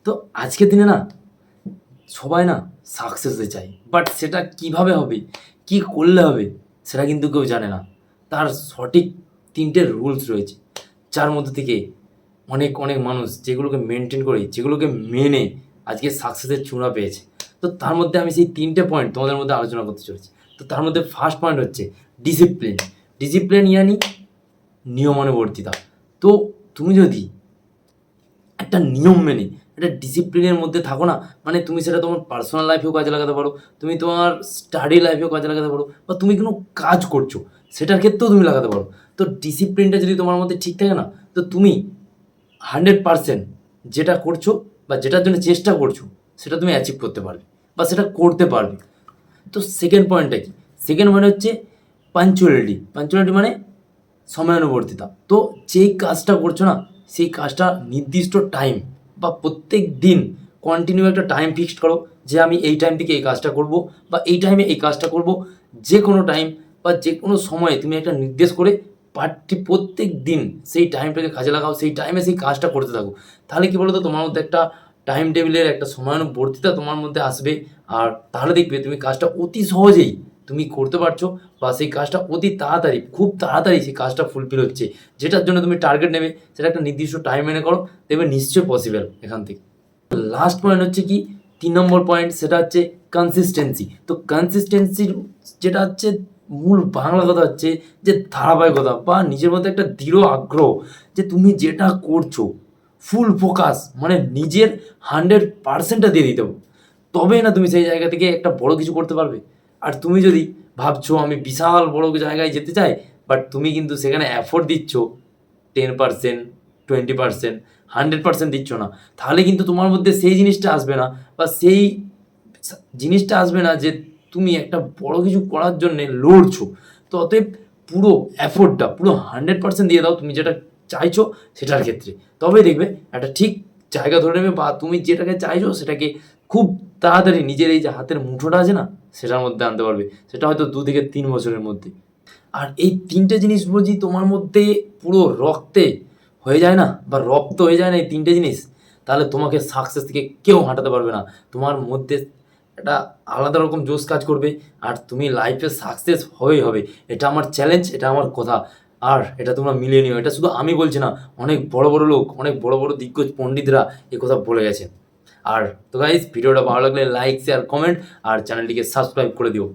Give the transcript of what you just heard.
তো আজকের দিনে না সবাই না সাকসেস হতে চায়, বাট সেটা কিভাবে হবে, কি করলে হবে, সেটা কিন্তু কেউ জানে না। তার সঠিক 3টে রুলস রয়েছে, যার মধ্যে থেকে অনেক অনেক মানুষ যেগুলোকে মেনটেন করে, যেগুলোকে মেনে আজকে সাকসেসের চূড়া পেয়েছে। তো তার মধ্যে আমি সেই 3টে পয়েন্ট তোমাদের মধ্যে আলোচনা করতে চলেছি। তো তার মধ্যে ফার্স্ট পয়েন্ট হচ্ছে ডিসিপ্লিন। ডিসিপ্লিন ইয়ানি নিয়মানুবর্তিতা। তো তুমি যদি একটা নিয়ম মেনে একটা ডিসিপ্লিনের মধ্যে থাকো না, মানে তুমি সেটা তোমার পার্সোনাল লাইফেও কাজে লাগাতে পারো, তুমি তোমার স্টাডি লাইফেও কাজে লাগাতে পারো, বা তুমি কোনো কাজ করছো সেটার ক্ষেত্রেও তুমি লাগাতে পারো। তো ডিসিপ্লিনটা যদি তোমার মধ্যে ঠিক থাকে না, তো তুমি 100% যেটা করছো বা যেটার জন্য চেষ্টা করছো সেটা তুমি অ্যাচিভ করতে পারবে বা সেটা করতে পারবে। তো সেকেন্ড পয়েন্টটা কি? সেকেন্ড পয়েন্ট হচ্ছে পাঞ্চুয়ালিটি। পাঞ্চুয়ালিটি মানে সময়ানুবর্তিতা। তো যেই কাজটা করছো না, সেই কাজটা নির্দিষ্ট টাইম বা প্রত্যেক দিন কন্টিনিউ একটা টাইম ফিক্সড করো, যে আমি এই টাইম থেকে এই কাজটা করব বা এই টাইমে এই কাজটা করব। যে কোনো টাইম বা যে কোনো সময়ে তুমি একটা নির্দেশ করে প্রত্যেক দিন সেই টাইমটাকে কাজে লাগাও, সেই টাইমে সেই কাজটা করতে থাকো। তাহলে কি বলো তো, তোমার মধ্যে একটা টাইম টেবিলের একটা সময়ানুবর্তিতা তোমার মধ্যে আসবে। আর তাহলে দেখবে তুমি কাজটা অতি সহজেই তুমি করতে পারছো, বা সেই কাজটা অতি তাড়াতাড়ি, খুব তাড়াতাড়ি সেই কাজটা ফুলফিল হচ্ছে। যেটার জন্য তুমি টার্গেট নেবে সেটা একটা নির্দিষ্ট টাইম মেনে করো, দেখবে নিশ্চয়ই পসিবল এখান থেকে। লাস্ট পয়েন্ট হচ্ছে কি, 3 নম্বর পয়েন্ট, সেটা হচ্ছে কনসিস্টেন্সি। তো কনসিস্টেন্সির যেটা হচ্ছে মূল বাংলা কথা হচ্ছে যে ধারাবাহিকতা বা নিজের মধ্যে একটা দৃঢ় আগ্রহ, যে তুমি যেটা করছো ফুল ফোকাস, মানে নিজের 100%টা দিয়ে দিতে হবে, তবেই না তুমি সেই জায়গা থেকে একটা বড় কিছু করতে পারবে। আর তুমি যদি ভাবছো আমি বিশাল বড় জায়গায় যেতে চাই, বাট তুমি কিন্তু সেখানে এফোর্ট দিচ্ছ 10%, 20%, 100% দিচ্ছ না, তাহলে কিন্তু তোমার মধ্যে সেই জিনিসটা আসবে না, বা সেই জিনিসটা আসবে না যে তুমি একটা বড় কিছু করার জন্যে লড়ছো। তো অতএব পুরো এফোর্টটা পুরো 100% দিয়ে দাও তুমি যেটা চাইছো সেটার ক্ষেত্রে, তবেই দেখবে একটা ঠিক জায়গা ধরে নেবে, বা তুমি যেটাকে চাইছো সেটাকে খুব তাড়াতাড়ি নিজের এই যে হাতের মুঠোটা আছে না, সেটার মধ্যে আনতে পারবে। সেটা হয়তো 2 থেকে 3 বছরের মধ্যে। আর এই 3টে জিনিস বুঝি তোমার মধ্যে পুরো রক্তে হয়ে যায় না, বা রপ্ত হয়ে যায় না এই 3টে জিনিস, তাহলে তোমাকে সাকসেস থেকে কেউ হাঁটাতে পারবে না। তোমার মধ্যে একটা আলাদা রকম জোশ কাজ করবে, আর তুমি লাইফে সাকসেস হবেই হবে। এটা আমার চ্যালেঞ্জ, এটা আমার কথা। আর এটা তোমরা মিলিয়ে নিও, এটা শুধু আমি বলছি না, অনেক বড় বড় লোক, অনেক বড় বড় দিগ্গজ পণ্ডিতরা এ কথা বলে গেছেন। আর তো গাইজ, ভিডিওটা ভালো লাগলে লাইক, শেয়ার, কমেন্ট আর চ্যানেলটিকে সাবস্ক্রাইব করে দিও।